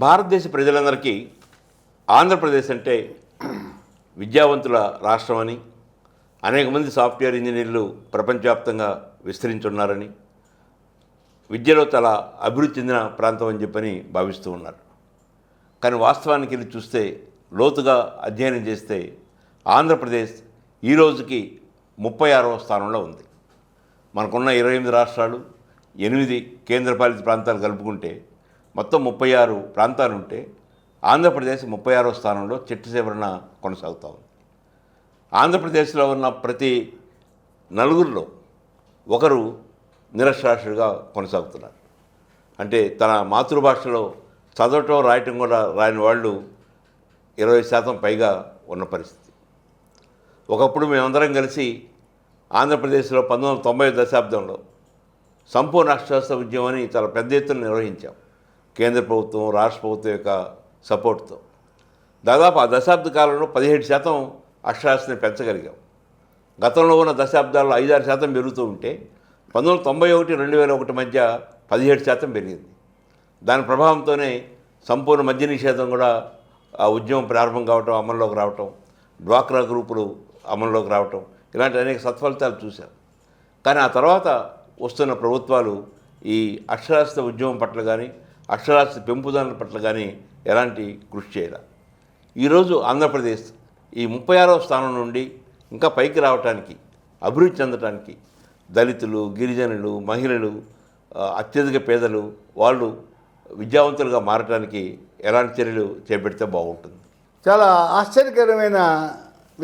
భారతదేశ ప్రజలందరికీ ఆంధ్రప్రదేశ్ అంటే విద్యావంతుల రాష్ట్రం అని, అనేక మంది సాఫ్ట్వేర్ ఇంజనీర్లు ప్రపంచవ్యాప్తంగా విస్తరించున్నారని, విద్యలో చాలా అభివృద్ధి చెందిన ప్రాంతం అని చెప్పని భావిస్తూ ఉన్నారు. కానీ వాస్తవానికి వెళ్ళి చూస్తే, లోతుగా అధ్యయనం చేస్తే ఆంధ్రప్రదేశ్ ఈ రోజుకి 36వ స్థానంలో ఉంది. మనకున్న 28 రాష్ట్రాలు, 8 కేంద్రపాలిత ప్రాంతాలు కలుపుకుంటే మొత్తం 36 ప్రాంతాలు ఉంటే ఆంధ్రప్రదేశ్ 36వ స్థానంలో చిట్ట చివరన కొనసాగుతూ ఉంది. ఆంధ్రప్రదేశ్లో ఉన్న ప్రతి నలుగురిలో ఒకరు నిరక్షరాస్యుడిగా కొనసాగుతున్నారు. అంటే తన మాతృభాషలో చదవటం రాయటం కూడా రాని వాళ్ళు 20% పైగా ఉన్న పరిస్థితి. ఒకప్పుడు మేమందరం కలిసి ఆంధ్రప్రదేశ్లో 1990 దశాబ్దంలో సంపూర్ణ అక్షరాస్యత ఉద్యమం అని చాలా పెద్ద ఎత్తున నిర్వహించాం. కేంద్ర ప్రభుత్వం, రాష్ట్ర ప్రభుత్వం యొక్క సపోర్ట్తో దాదాపు ఆ దశాబ్ద కాలంలో 17% అక్షరాస్యతని పెంచగలిగాం. గతంలో ఉన్న దశాబ్దాల్లో 5-6% పెరుగుతూ ఉంటే 1991-2001 మధ్య 17% పెరిగింది. దాని ప్రభావంతోనే సంపూర్ణ మద్య నిషేధం కూడా ఆ ఉద్యమం ప్రారంభం కావటం, అమల్లోకి రావటం, డ్వాక్రా గ్రూపులు అమల్లోకి రావటం, ఇలాంటి అనేక సత్ఫలితాలు చూశాం. కానీ ఆ తర్వాత వస్తున్న ప్రభుత్వాలు ఈ అక్షరాస్యత ఉద్యమం పట్ల కానీ, అక్షరాస్యత పెంపుదల పట్ల కానీ ఎలాంటి కృషి చేయాలి. ఈరోజు ఆంధ్రప్రదేశ్ ఈ 36వ స్థానం నుండి ఇంకా పైకి రావటానికి, అభివృద్ధి చెందటానికి దళితులు, గిరిజనులు, మహిళలు, అత్యధిక పేదలు వాళ్ళు విద్యావంతులుగా మారటానికి ఎలాంటి చర్యలు చేపడితే బాగుంటుంది? చాలా ఆశ్చర్యకరమైన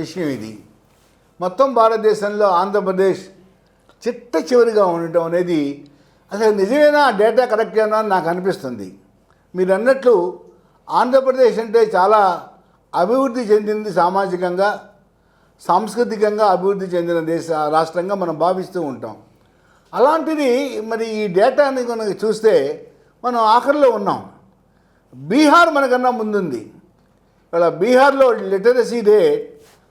విషయం ఇది. మొత్తం భారతదేశంలో ఆంధ్రప్రదేశ్ చిట్ట చివరిగా ఉండటం అనేది అసలు నిజమేనా, డేటా కరెక్టేనా అని నాకు అనిపిస్తుంది. మీరు అన్నట్లు ఆంధ్రప్రదేశ్ అంటే చాలా అభివృద్ధి చెందింది, సామాజికంగా సాంస్కృతికంగా అభివృద్ధి చెందిన రాష్ట్రంగా మనం భావిస్తూ ఉంటాం. అలాంటిది మరి ఈ డేటాని కనుక చూస్తే మనం ఆఖరిలో ఉన్నాం. బీహార్ మనకన్నా ముందుంది. ఇలా బీహార్లో లిటరసీ రేట్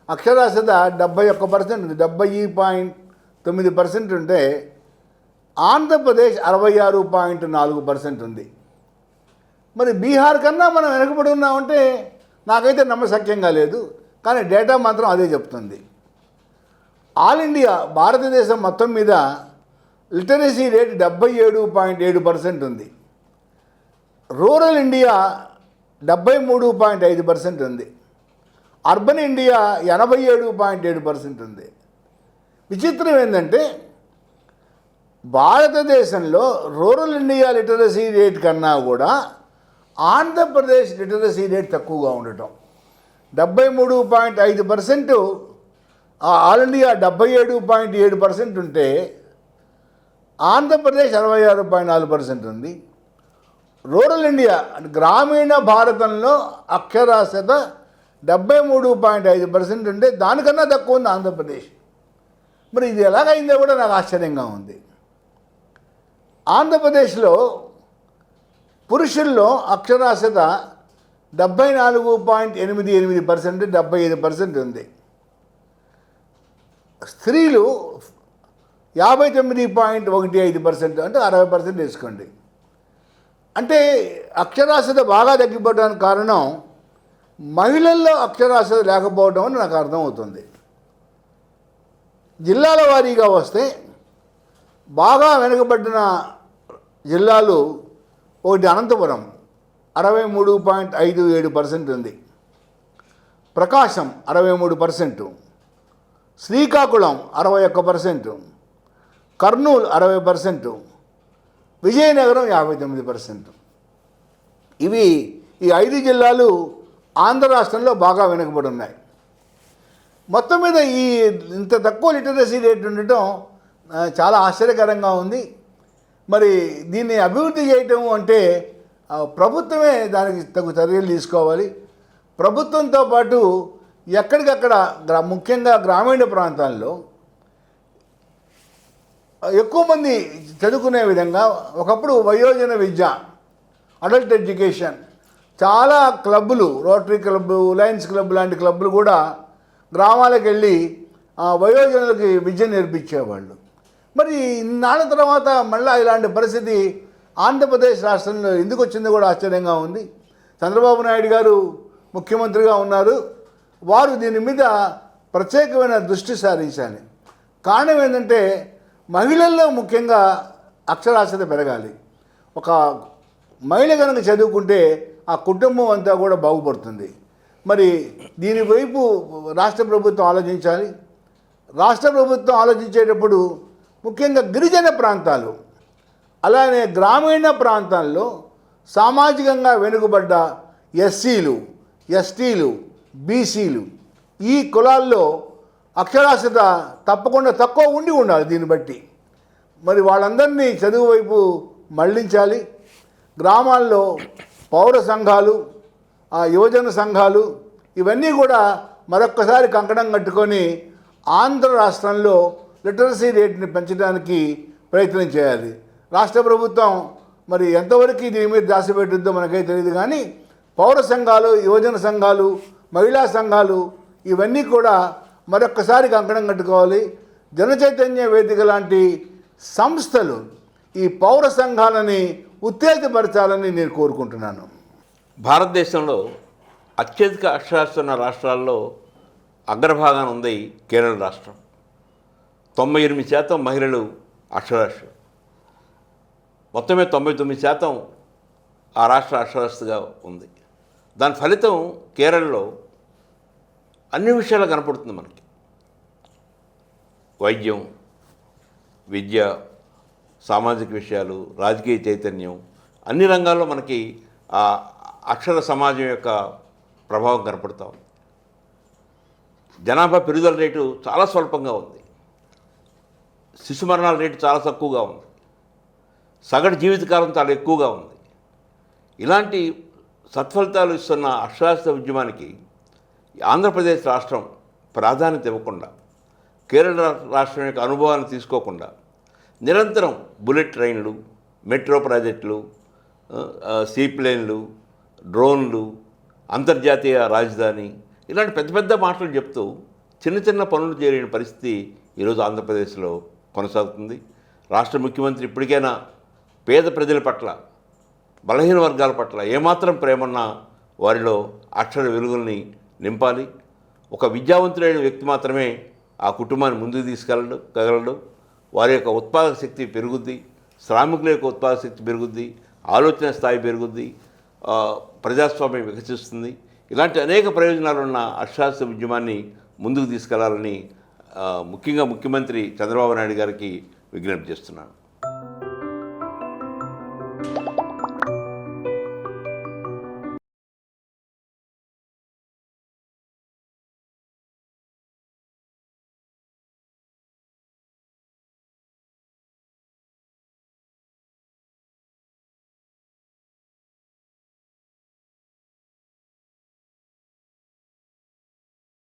అక్షరాస్యత 71% ఉంది, 70.9% ఉంటే ఆంధ్రప్రదేశ్ 66.4% ఉంది. మరి బీహార్ కన్నా మనం వెనకబడి ఉన్నామంటే నాకైతే నమ్మశక్యంగా లేదు. కానీ డేటా మాత్రం అదే చెప్తుంది. ఆల్ ఇండియా భారతదేశం మొత్తం మీద లిటరసీ రేట్ 77.7% ఉంది. రూరల్ ఇండియా 73.5% ఉంది. అర్బన్ ఇండియా 87.7% ఉంది. విచిత్రం ఏంటంటే భారతదేశంలో రూరల్ ఇండియా లిటరసీ రేట్ కన్నా కూడా ఆంధ్రప్రదేశ్ లిటరసీ రేట్ తక్కువగా ఉండటం. 73.5%, ఆల్ ఇండియా 77.7% ఉంటే ఆంధ్రప్రదేశ్ 66.4% ఉంది. రూరల్ ఇండియా గ్రామీణ భారతంలో అక్షరాస్యత 73.5% ఉంటే దానికన్నా తక్కువ ఉంది ఆంధ్రప్రదేశ్. మరి ఇది ఎలాగైందో కూడా నాకు ఆశ్చర్యంగా ఉంది. ఆంధ్రప్రదేశ్లో పురుషుల్లో అక్షరాస్యత 74.88%, 75% ఉంది. స్త్రీలు 59.15%, అంటే 60% వేసుకోండి. అంటే అక్షరాస్యత బాగా తగ్గిపోవడానికి కారణం మహిళల్లో అక్షరాస్యత లేకపోవడం అని నాకు అర్థమవుతుంది. జిల్లాల వారీగా వస్తే బాగా వెనుకబడిన జిల్లాలు ఒకటి అనంతపురం 63.57% ఉంది, ప్రకాశం 63%, శ్రీకాకుళం 61%, కర్నూలు 60%, విజయనగరం 59%. ఇవి ఈ 5 జిల్లాలు ఆంధ్ర రాష్ట్రంలో బాగా వెనుకబడి ఉన్నాయి. మొత్తం మీద ఈ ఇంత తక్కువ లిటరసీ రేట్ ఉండటం చాలా ఆశ్చర్యకరంగా ఉంది. మరి దీన్ని అభివృద్ధి చేయటం అంటే ప్రభుత్వమే దానికి తగు చర్యలు తీసుకోవాలి. ప్రభుత్వంతో పాటు ఎక్కడికక్కడ ముఖ్యంగా గ్రామీణ ప్రాంతాల్లో ఎక్కువ మంది చదువుకునే విధంగా ఒకప్పుడు వయోజన విద్య, అడల్ట్ ఎడ్యుకేషన్ చాలా క్లబ్బులు, రోటరీ క్లబ్బు, లయన్స్ క్లబ్ లాంటి క్లబ్బులు కూడా గ్రామాలకు వెళ్ళి వయోజనులకి విద్య నేర్పించేవాళ్ళు. మరి ఇన్నాళ్ళ తర్వాత మళ్ళీ ఇలాంటి పరిస్థితి ఆంధ్రప్రదేశ్ రాష్ట్రంలో ఎందుకు వచ్చిందో కూడా ఆశ్చర్యంగా ఉంది. చంద్రబాబు నాయుడు గారు ముఖ్యమంత్రిగా ఉన్నారు. వారు దీని మీద ప్రత్యేకమైన దృష్టి సారించాలి. కారణం ఏంటంటే మహిళల్లో ముఖ్యంగా అక్షరాస్యత పెరగాలి. ఒక మహిళ కనుక చదువుకుంటే ఆ కుటుంబం అంతా కూడా బాగుపడుతుంది. మరి దీని వైపు రాష్ట్ర ప్రభుత్వం ఆలోచించాలి. రాష్ట్ర ప్రభుత్వం ఆలోచించేటప్పుడు ముఖ్యంగా గిరిజన ప్రాంతాలు, అలానే గ్రామీణ ప్రాంతాల్లో సామాజికంగా వెనుకబడ్డ ఎస్సీలు, ఎస్టీలు, బీసీలు ఈ కులాల్లో అక్షరాస్యత తప్పకుండా తక్కువ ఉండాలి. దీన్ని బట్టి మరి వాళ్ళందరినీ చదువు వైపు మళ్లించాలి. గ్రామాల్లో పౌర సంఘాలు, యువజన సంఘాలు ఇవన్నీ కూడా మరొక్కసారి కంకణం కట్టుకొని ఆంధ్ర రాష్ట్రంలో లిటరసీ రేట్ని పెంచడానికి ప్రయత్నం చేయాలి. రాష్ట్ర ప్రభుత్వం మరి ఎంతవరకు దీని మీద దాచిపెట్టుద్దో మనకైతే తెలియదు, కానీ పౌర సంఘాలు, యువజన సంఘాలు, మహిళా సంఘాలు ఇవన్నీ కూడా మరొక్కసారి కంకణం కట్టుకోవాలి. జనచైతన్య వేదిక లాంటి సంస్థలు ఈ పౌర సంఘాలని ఉత్తేజపరచాలని నేను కోరుకుంటున్నాను. భారతదేశంలో అత్యధిక అక్షరాస్యత ఉన్న రాష్ట్రాల్లో అగ్రభాగాన ఉంది కేరళ రాష్ట్రం. 98% మహిళలు అక్షరాస్యులు. మొత్తమే 99% ఆ రాష్ట్ర అక్షరాస్యతగా ఉంది. దాని ఫలితం కేరళలో అన్ని విషయాలు కనపడుతుంది మనకి. వైద్యం, విద్య, సామాజిక విషయాలు, రాజకీయ చైతన్యం, అన్ని రంగాల్లో మనకి ఆ అక్షర సమాజం యొక్క ప్రభావం కనపడుతూ ఉంది. జనాభా పెరుగుదల రేటు చాలా స్వల్పంగా ఉంది. శిశు మరణాల రేటు చాలా తక్కువగా ఉంది. సగటు జీవితకాలం చాలా ఎక్కువగా ఉంది. ఇలాంటి సత్ఫలితాలు ఇస్తున్న అక్షరాస్యత ఉద్యమానికి ఆంధ్రప్రదేశ్ రాష్ట్రం ప్రాధాన్యత ఇవ్వకుండా, కేరళ రాష్ట్రం యొక్క అనుభవాన్ని తీసుకోకుండా నిరంతరం బుల్లెట్ ట్రైన్లు, మెట్రో ప్రాజెక్టులు, సీప్లేన్లు, డ్రోన్లు, అంతర్జాతీయ రాజధాని ఇలాంటి పెద్ద పెద్ద మాటలు చెప్తూ చిన్న చిన్న పనులు చేయలేని పరిస్థితి ఈరోజు ఆంధ్రప్రదేశ్లో కొనసాగుతుంది. రాష్ట్ర ముఖ్యమంత్రి ఇప్పటికైనా పేద ప్రజల పట్ల, బలహీన వర్గాల పట్ల ఏమాత్రం ప్రేమన్నా వారిలో అక్షర వెలుగుల్ని నింపాలి. ఒక విద్యావంతుడైన వ్యక్తి మాత్రమే ఆ కుటుంబాన్ని ముందుకు తీసుకెళ్ళగలడు. వారి యొక్క ఉత్పాదక శక్తి పెరుగుద్ది, శ్రామికుల యొక్క ఉత్పాదక శక్తి పెరుగుద్ది, ఆలోచన స్థాయి పెరుగుద్ది, ప్రజాస్వామ్యం వికసిస్తుంది. ఇలాంటి అనేక ప్రయోజనాలున్న అక్షరాస్యత ఉద్యమాన్ని ముందుకు తీసుకెళ్లాలని ముఖ్యంగా ముఖ్యమంత్రి చంద్రబాబు నాయుడు గారికి విజ్ఞప్తి చేస్తున్నాను.